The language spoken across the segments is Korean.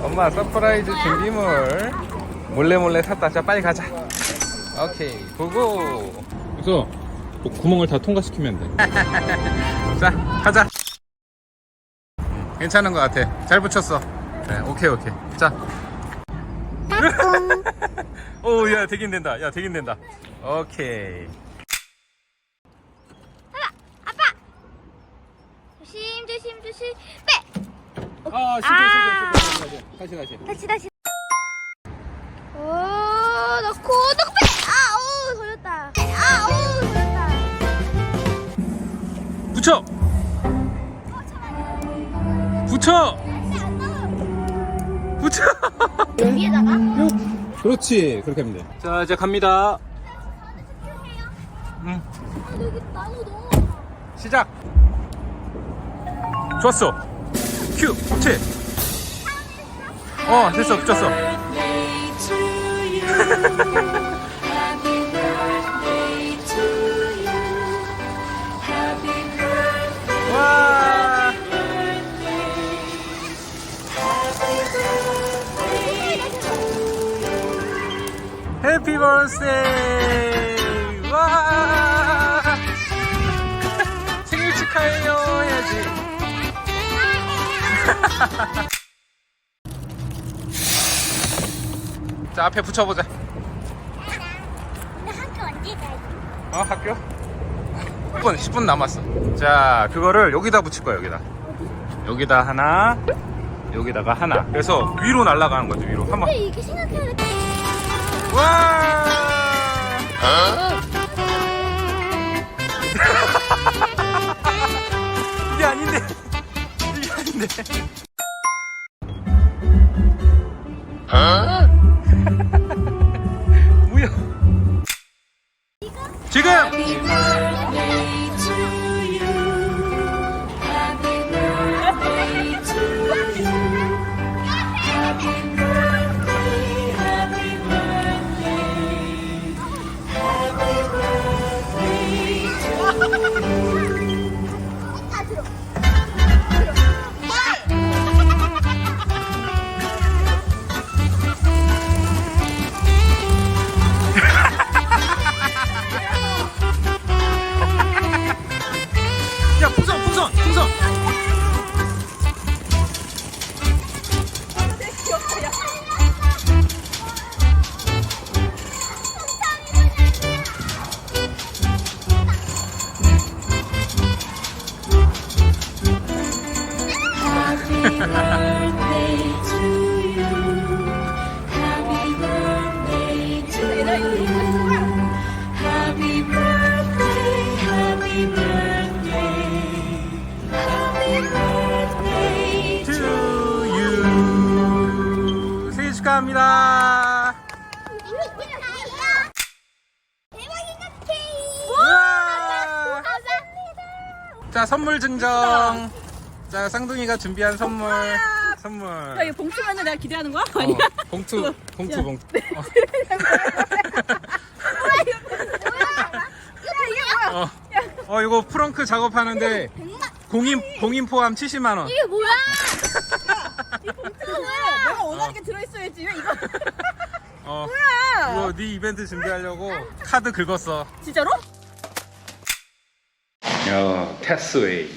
엄마 서프라이즈 준비물 몰래 샀다. 자 빨리 가자. 오케이 고고. 그래서 구멍을 다 통과시키면 돼. 자 가자. 괜찮은 것 같아. 잘 붙였어. 네, 오케이. 자. 오, 야 되긴 된다. 오케이. 아빠! 조심 빼! 아, 실패. 다시 오 넣고 빼! 오 돌렸다 붙여. 여기에다가? 그렇지. 그렇게 하면 돼. 자 이제 갑니다. 여기 나무 너무 시작. 좋았어. 큐. 그렇지. 됐어. 붙였어. 와. 해피 버스데이. 와. 생일 축하해요 해야지. 자 앞에 붙여보자. 근데 학교 언제 가지? 학교? 10분 남았어. 자 그거를 여기다 붙일 거야. 여기다 하나, 여기다가 하나. 그래서 위로 날아가는 거지. 위로 한번. 근데 이게 생각해야 돼. 와. 이게 아닌데. 뭐야? 지금. 야 풍선. 축하합니다. 대박이다 케이크. 우와. 감사합니다. 자 선물 증정. 자 쌍둥이가 준비한 선물. 야, 이거 봉투면은 내가 기대하는 거야? 아니야? 봉투. 이거 프렁크 작업하는데 공인 포함 70만 원. 이게 뭐야? 이 봉투는 내가 원하는 게 들어있어야지. 왜 이거? 이거 네 이벤트 준비하려고 카드 긁었어. 진짜로? 패스웨이.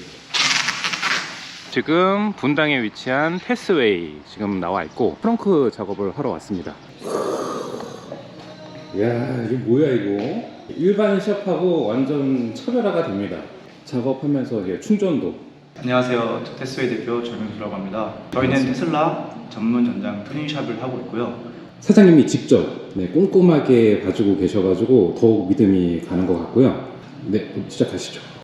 지금 분당에 위치한 패스웨이 지금 나와 있고 트렁크 작업을 하러 왔습니다. 이야, 이게 뭐야 이거? 일반 샵하고 완전 차별화가 됩니다. 작업하면서 이제 충전도 안녕하세요. 테스웨이 대표 정명수라고 합니다. 저희는 테슬라 전문 전장 튜닝샵을 하고 있고요. 사장님이 직접 꼼꼼하게 봐주고 계셔가지고 더욱 믿음이 가는 것 같고요. 네, 시작하시죠.